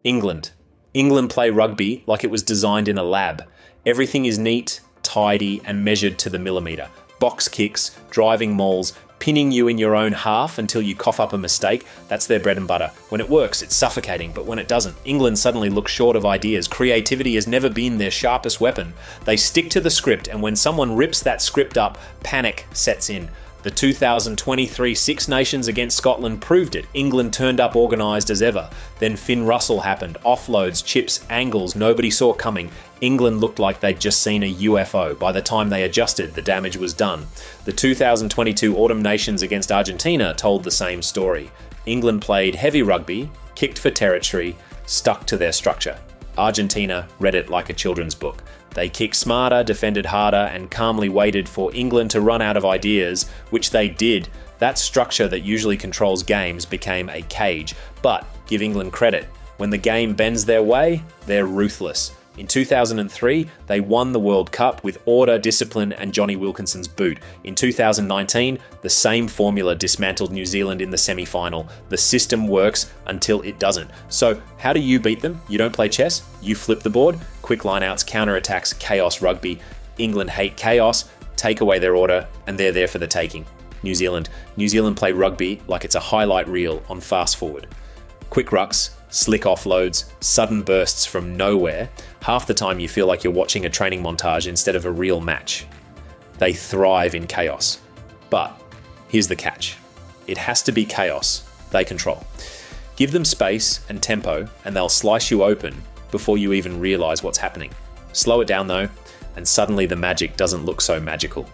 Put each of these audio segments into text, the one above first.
England. England play rugby like it was designed in a lab. Everything is neat, tidy, and measured to the millimetre. Box kicks, driving mauls, pinning you in your own half until you cough up a mistake, that's their bread and butter. When it works, it's suffocating, but when it doesn't, England suddenly looks short of ideas. Creativity has never been their sharpest weapon. They stick to the script, and when someone rips that script up, panic sets in. The 2023 Six Nations against Scotland proved it. England turned up organised as ever. Then Finn Russell happened. Offloads, chips, angles nobody saw coming. England looked like they'd just seen a UFO. By the time they adjusted, the damage was done. The 2022 Autumn Nations against Argentina told the same story. England played heavy rugby, kicked for territory, stuck to their structure. Argentina read it like a children's book. They kicked smarter, defended harder, and calmly waited for England to run out of ideas, which they did. That structure that usually controls games became a cage. But give England credit. When the game bends their way, they're ruthless. In 2003, they won the World Cup with order, discipline, and Johnny Wilkinson's boot. In 2019, the same formula dismantled New Zealand in the semi-final. The system works until it doesn't. So how do you beat them? You don't play chess, you flip the board. Quick lineouts, counter-attacks, chaos rugby. England hate chaos, take away their order, and they're there for the taking. New Zealand play rugby like it's a highlight reel on fast forward. Quick rucks, slick offloads, sudden bursts from nowhere. Half the time you feel like you're watching a training montage instead of a real match. They thrive in chaos. But here's the catch. It has to be chaos they control. Give them space and tempo and they'll slice you open before you even realise what's happening. Slow it down though, and suddenly the magic doesn't look so magical.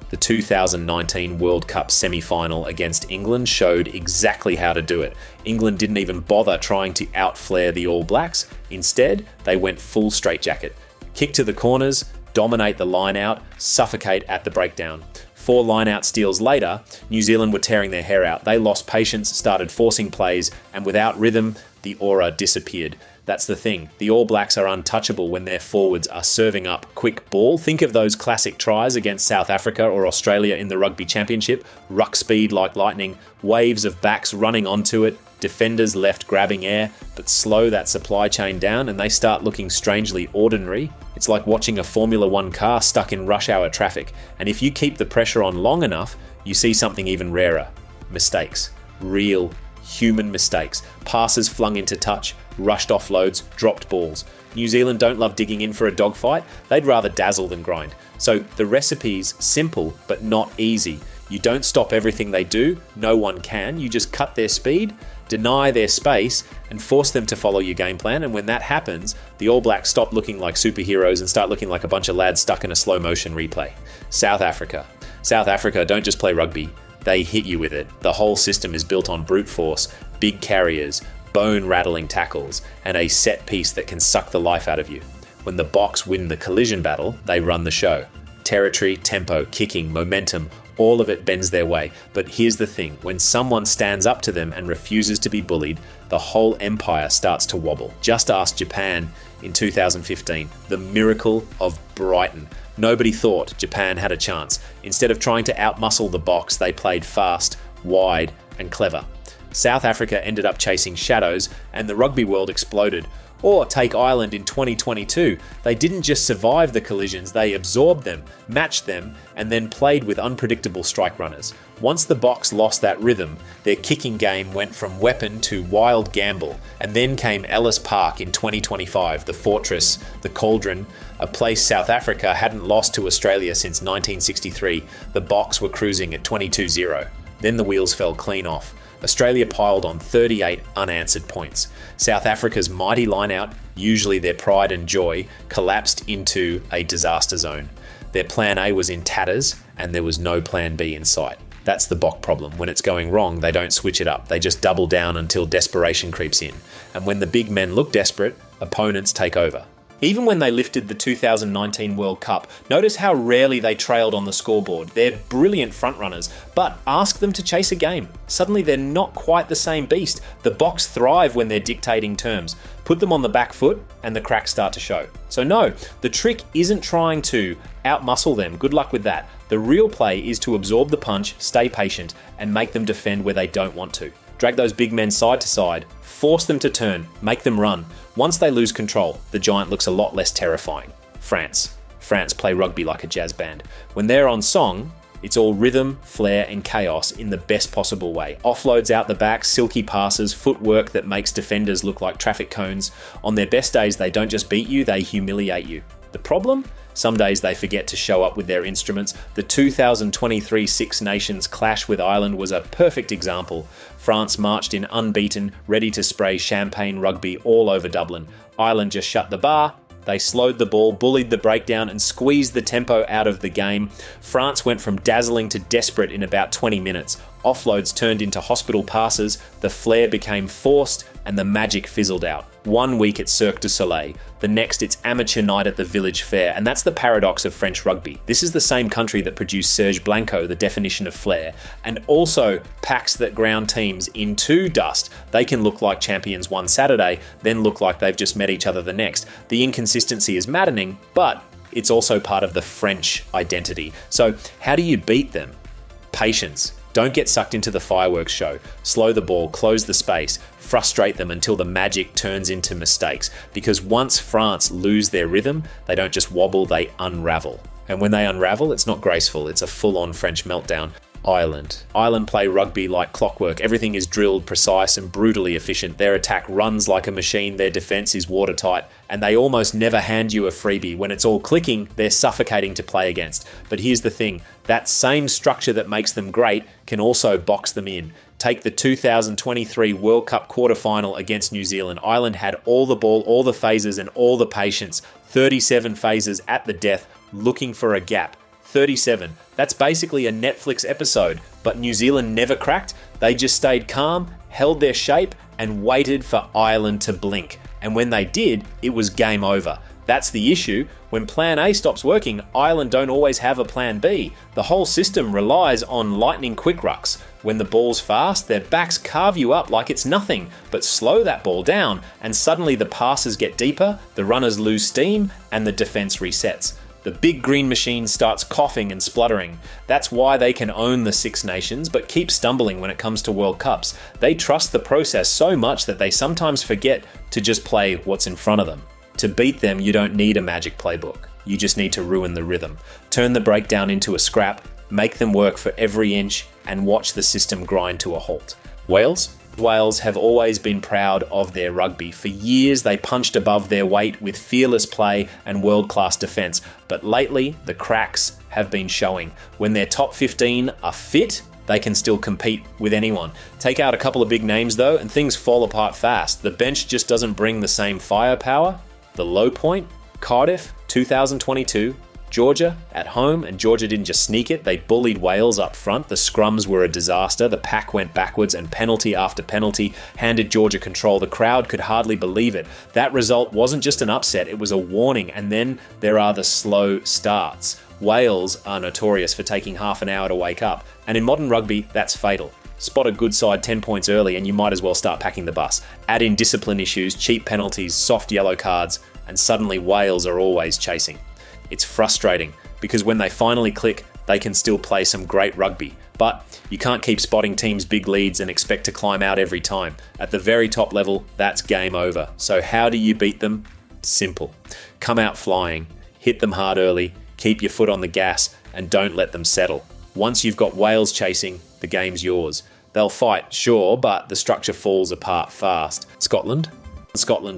The 2019 World Cup semi-final against England showed exactly how to do it. England didn't even bother trying to outflare the All Blacks. Instead, they went full straitjacket. Kick to the corners, dominate the line-out, suffocate at the breakdown. 4 line-out steals later, New Zealand were tearing their hair out. They lost patience, started forcing plays, and without rhythm, the aura disappeared. That's the thing. The All Blacks are untouchable when their forwards are serving up quick ball. Think of those classic tries against South Africa or Australia in the Rugby Championship. Ruck speed like lightning, waves of backs running onto it, defenders left grabbing air, but slow that supply chain down and they start looking strangely ordinary. It's like watching a Formula One car stuck in rush hour traffic. And if you keep the pressure on long enough, you see something even rarer. Mistakes. Real human mistakes. Passes flung into touch, rushed offloads, dropped balls. New Zealand don't love digging in for a dogfight. They'd rather dazzle than grind. So the recipe's simple, but not easy. You don't stop everything they do. No one can. You just cut their speed, deny their space, and force them to follow your game plan. And when that happens, the All Blacks stop looking like superheroes and start looking like a bunch of lads stuck in a slow motion replay. South Africa don't just play rugby. They hit you with it. The whole system is built on brute force, big carriers, bone-rattling tackles, and a set piece that can suck the life out of you. When the Boks win the collision battle, they run the show. Territory, tempo, kicking, momentum, all of it bends their way. But here's the thing, when someone stands up to them and refuses to be bullied, the whole empire starts to wobble. Just ask Japan in 2015, the miracle of Brighton. Nobody thought Japan had a chance. Instead of trying to outmuscle the Boks, they played fast, wide, and clever. South Africa ended up chasing shadows, and the rugby world exploded. Or take Ireland in 2022. They didn't just survive the collisions, they absorbed them, matched them, and then played with unpredictable strike runners. Once the Boks lost that rhythm, their kicking game went from weapon to wild gamble. And then came Ellis Park in 2025, the fortress, the cauldron, a place South Africa hadn't lost to Australia since 1963. The Boks were cruising at 22-0. Then the wheels fell clean off. Australia piled on 38 unanswered points. South Africa's mighty lineout, usually their pride and joy, collapsed into a disaster zone. Their plan A was in tatters, and there was no plan B in sight. That's the Bok problem. When it's going wrong, they don't switch it up. They just double down until desperation creeps in. And when the big men look desperate, opponents take over. Even when they lifted the 2019 World Cup, notice how rarely they trailed on the scoreboard. They're brilliant frontrunners, but ask them to chase a game. Suddenly they're not quite the same beast. The Boks thrive when they're dictating terms. Put them on the back foot and the cracks start to show. So no, the trick isn't trying to outmuscle them. Good luck with that. The real play is to absorb the punch, stay patient, and make them defend where they don't want to. Drag those big men side to side, force them to turn, make them run. Once they lose control, the giant looks a lot less terrifying. France play rugby like a jazz band. When they're on song, it's all rhythm, flair, and chaos in the best possible way. Offloads out the back, silky passes, footwork that makes defenders look like traffic cones. On their best days, they don't just beat you, they humiliate you. The problem? Some days they forget to show up with their instruments. The 2023 Six Nations clash with Ireland was a perfect example. France marched in unbeaten, ready to spray champagne rugby all over Dublin. Ireland just shut the bar. They slowed the ball, bullied the breakdown, and squeezed the tempo out of the game. France went from dazzling to desperate in about 20 minutes. Offloads turned into hospital passes, the flair became forced, and the magic fizzled out. 1 week it's Cirque du Soleil, the next it's amateur night at the village fair, and that's the paradox of French rugby. This is the same country that produced Serge Blanco, the definition of flair, and also packs that ground teams into dust. They can look like champions one Saturday, then look like they've just met each other the next. The inconsistency is maddening, but it's also part of the French identity. So how do you beat them? Patience. Don't get sucked into the fireworks show. Slow the ball, close the space, frustrate them until the magic turns into mistakes. Because once France lose their rhythm, they don't just wobble, they unravel. And when they unravel, it's not graceful, it's a full-on French meltdown. Ireland play rugby like clockwork. Everything is drilled, precise, and brutally efficient. Their attack runs like a machine, their defense is watertight, and they almost never hand you a freebie. When it's all clicking, they're suffocating to play against. But here's the thing, that same structure that makes them great can also box them in. Take the 2023 World Cup quarterfinal against New Zealand. Ireland had all the ball, all the phases, and all the patience. 37 phases at the death, looking for a gap. 37. That's basically a Netflix episode, but New Zealand never cracked. They just stayed calm, held their shape, and waited for Ireland to blink. And when they did, it was game over. That's the issue. When plan A stops working, Ireland don't always have a plan B. The whole system relies on lightning quick rucks. When the ball's fast, their backs carve you up like it's nothing, but slow that ball down, and suddenly the passes get deeper, the runners lose steam, and the defense resets. The big green machine starts coughing and spluttering. That's why they can own the Six Nations, but keep stumbling when it comes to World Cups. They trust the process so much that they sometimes forget to just play what's in front of them. To beat them, you don't need a magic playbook. You just need to ruin the rhythm. Turn the breakdown into a scrap, make them work for every inch, and watch the system grind to a halt. Wales have always been proud of their rugby. For years, they punched above their weight with fearless play and world-class defence. But lately, the cracks have been showing. When their top 15 are fit, they can still compete with anyone. Take out a couple of big names though, and things fall apart fast. The bench just doesn't bring the same firepower. The low point, Cardiff, 2022, Georgia at home, and Georgia didn't just sneak it, they bullied Wales up front. The scrums were a disaster, the pack went backwards, and penalty after penalty handed Georgia control. The crowd could hardly believe it. That result wasn't just an upset, it was a warning. And then there are the slow starts. Wales are notorious for taking half an hour to wake up, and in modern rugby, that's fatal. Spot a good side 10 points early and you might as well start packing the bus. Add in discipline issues, cheap penalties, soft yellow cards, and suddenly Wales are always chasing. It's frustrating because when they finally click, they can still play some great rugby. But you can't keep spotting teams' big leads and expect to climb out every time. At the very top level, that's game over. So how do you beat them? Simple. Come out flying, hit them hard early, keep your foot on the gas, and don't let them settle. Once you've got Wales chasing, the game's yours. They'll fight, sure, but the structure falls apart fast. Scotland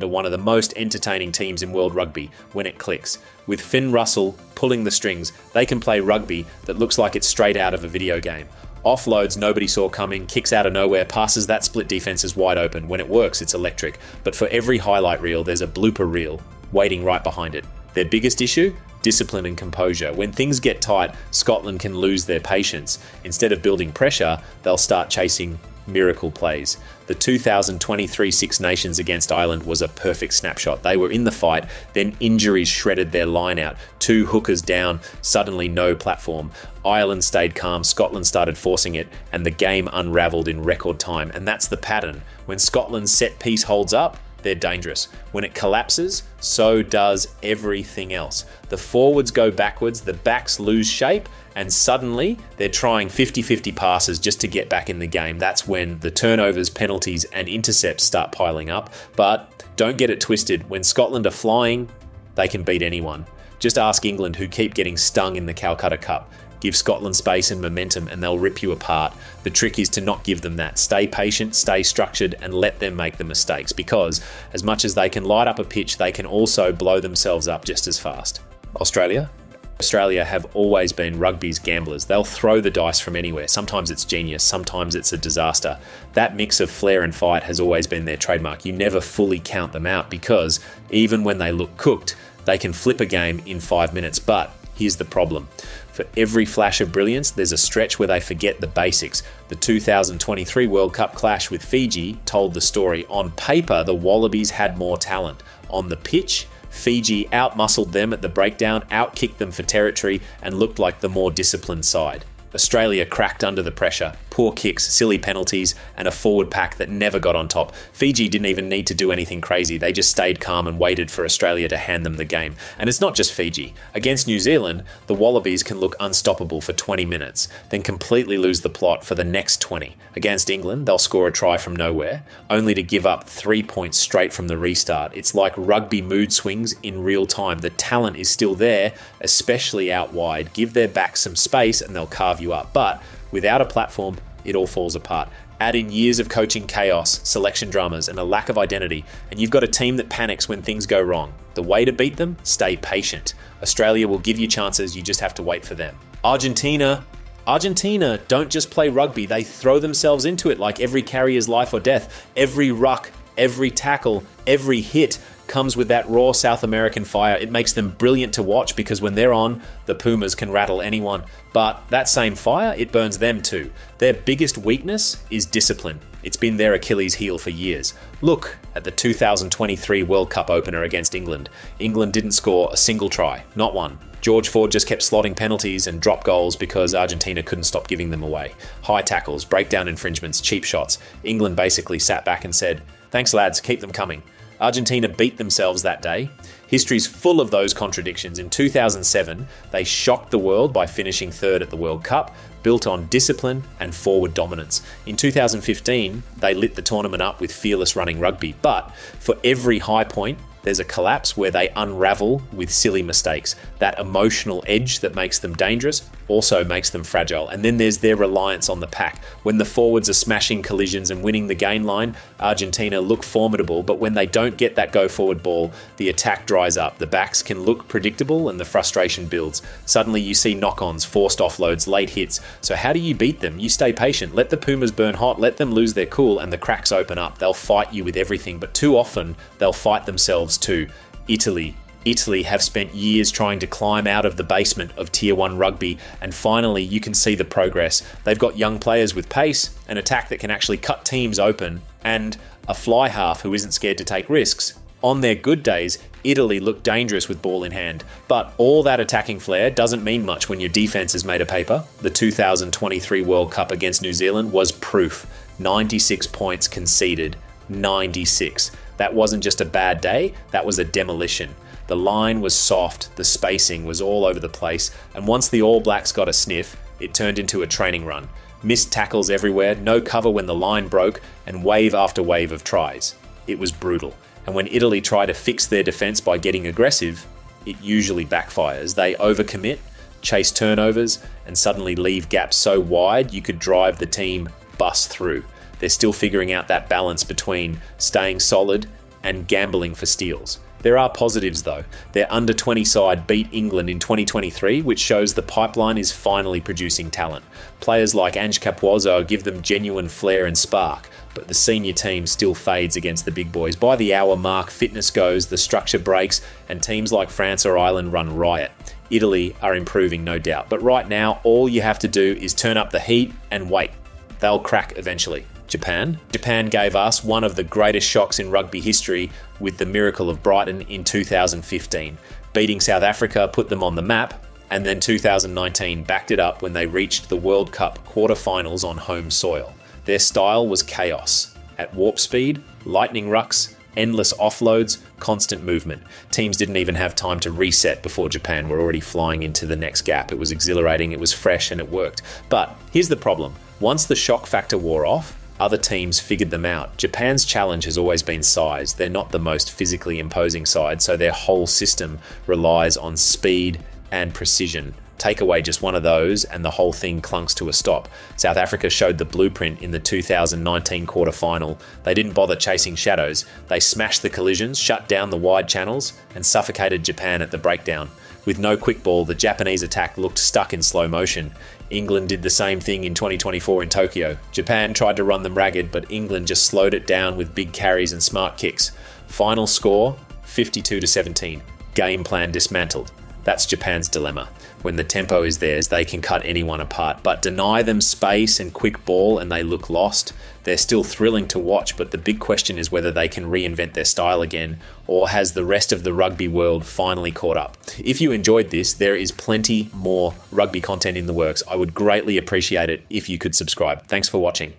are one of the most entertaining teams in world rugby when it clicks. With Finn Russell pulling the strings, they can play rugby that looks like it's straight out of a video game. Offloads nobody saw coming, kicks out of nowhere, passes that split defense is wide open. When it works, it's electric. But for every highlight reel, there's a blooper reel waiting right behind it. Their biggest issue? Discipline and composure. When things get tight, Scotland can lose their patience. Instead of building pressure, they'll start chasing miracle plays. The 2023 Six Nations against Ireland was a perfect snapshot. They were in the fight, then injuries shredded their line out. 2 hookers down, suddenly no platform. Ireland stayed calm, Scotland started forcing it, and the game unraveled in record time. And that's the pattern. When Scotland's set piece holds up, they're dangerous. When it collapses, so does everything else. The forwards go backwards, the backs lose shape, and suddenly they're trying 50-50 passes just to get back in the game. That's when the turnovers, penalties, and intercepts start piling up. But don't get it twisted. When Scotland are flying, they can beat anyone. Just ask England, who keep getting stung in the Calcutta Cup. Give Scotland space and momentum and they'll rip you apart. The trick is to not give them that. Stay patient, stay structured, and let them make the mistakes, because as much as they can light up a pitch, they can also blow themselves up just as fast. Australia have always been rugby's gamblers. They'll throw the dice from anywhere. Sometimes it's genius, sometimes it's a disaster. That mix of flair and fight has always been their trademark. You never fully count them out, because even when they look cooked, they can flip a game in 5 minutes. But here's the problem. For every flash of brilliance, there's a stretch where they forget the basics. The 2023 World Cup clash with Fiji told the story. On paper, the Wallabies had more talent. On the pitch, Fiji outmuscled them at the breakdown, outkicked them for territory, and looked like the more disciplined side. Australia cracked under the pressure, poor kicks, silly penalties, and a forward pack that never got on top. Fiji didn't even need to do anything crazy. They just stayed calm and waited for Australia to hand them the game. And it's not just Fiji. Against New Zealand, the Wallabies can look unstoppable for 20 minutes, then completely lose the plot for the next 20. Against England, they'll score a try from nowhere, only to give up 3 points straight from the restart. It's like rugby mood swings in real time. The talent is still there, especially out wide. Give their backs some space and they'll carve you up. But without a platform, it all falls apart. Add in years of coaching chaos, selection dramas, and a lack of identity, and you've got a team that panics when things go wrong. The way to beat them? Stay patient. Australia will give you chances, you just have to wait for them. Argentina don't just play rugby, they throw themselves into it like every carry is life or death. Every ruck, every tackle, every hit comes with that raw South American fire. It makes them brilliant to watch, because when they're on, the Pumas can rattle anyone. But that same fire, it burns them too. Their biggest weakness is discipline. It's been their Achilles heel for years. Look at the 2023 World Cup opener against England. England didn't score a single try, not one. George Ford just kept slotting penalties and drop goals because Argentina couldn't stop giving them away. High tackles, breakdown infringements, cheap shots. England basically sat back and said, "Thanks lads, keep them coming." Argentina beat themselves that day. History's full of those contradictions. In 2007, they shocked the world by finishing third at the World Cup, built on discipline and forward dominance. In 2015, they lit the tournament up with fearless running rugby. But for every high point, there's a collapse where they unravel with silly mistakes. That emotional edge that makes them dangerous also makes them fragile. And then there's their reliance on the pack. When the forwards are smashing collisions and winning the gain line, Argentina look formidable, but when they don't get that go forward ball, the attack dries up. The backs can look predictable and the frustration builds. Suddenly you see knock-ons, forced offloads, late hits. So how do you beat them? You stay patient. Let the Pumas burn hot, let them lose their cool, and the cracks open up. They'll fight you with everything, but too often they'll fight themselves too. Italy have spent years trying to climb out of the basement of Tier 1 rugby, and finally you can see the progress. They've got young players with pace, an attack that can actually cut teams open, and a fly half who isn't scared to take risks. On their good days, Italy look dangerous with ball in hand, but all that attacking flair doesn't mean much when your defense is made of paper. The 2023 World Cup against New Zealand was proof. 96 points conceded. 96. That wasn't just a bad day, that was a demolition. The line was soft, the spacing was all over the place, and once the All Blacks got a sniff, it turned into a training run. Missed tackles everywhere, no cover when the line broke, and wave after wave of tries. It was brutal. And when Italy try to fix their defence by getting aggressive, it usually backfires. They overcommit, chase turnovers, and suddenly leave gaps so wide you could drive the team bust through. They're still figuring out that balance between staying solid and gambling for steals. There are positives though. Their under-20 side beat England in 2023, which shows the pipeline is finally producing talent. Players like Ange Capuozzo give them genuine flair and spark, but the senior team still fades against the big boys. By the hour mark, fitness goes, the structure breaks, and teams like France or Ireland run riot. Italy are improving, no doubt, but right now all you have to do is turn up the heat and wait. They'll crack eventually. Japan gave us one of the greatest shocks in rugby history with the miracle of Brighton in 2015. Beating South Africa put them on the map, and then 2019 backed it up when they reached the World Cup quarterfinals on home soil. Their style was chaos. At warp speed, lightning rucks, Endless offloads, constant movement. Teams didn't even have time to reset before Japan were already flying into the next gap. It was exhilarating, it was fresh, and it worked. But here's the problem. Once the shock factor wore off, other teams figured them out. Japan's challenge has always been size. They're not the most physically imposing side, so their whole system relies on speed and precision. Take away just one of those and the whole thing clunks to a stop. South Africa showed the blueprint in the 2019 quarter-final. They didn't bother chasing shadows. They smashed the collisions, shut down the wide channels, and suffocated Japan at the breakdown. With no quick ball, the Japanese attack looked stuck in slow motion. England did the same thing in 2024 in Tokyo. Japan tried to run them ragged, but England just slowed it down with big carries and smart kicks. Final score, 52-17. Game plan dismantled. That's Japan's dilemma. When the tempo is theirs, they can cut anyone apart, but deny them space and quick ball and they look lost. They're still thrilling to watch, but the big question is whether they can reinvent their style again, or has the rest of the rugby world finally caught up? If you enjoyed this, there is plenty more rugby content in the works. I would greatly appreciate it if you could subscribe. Thanks for watching.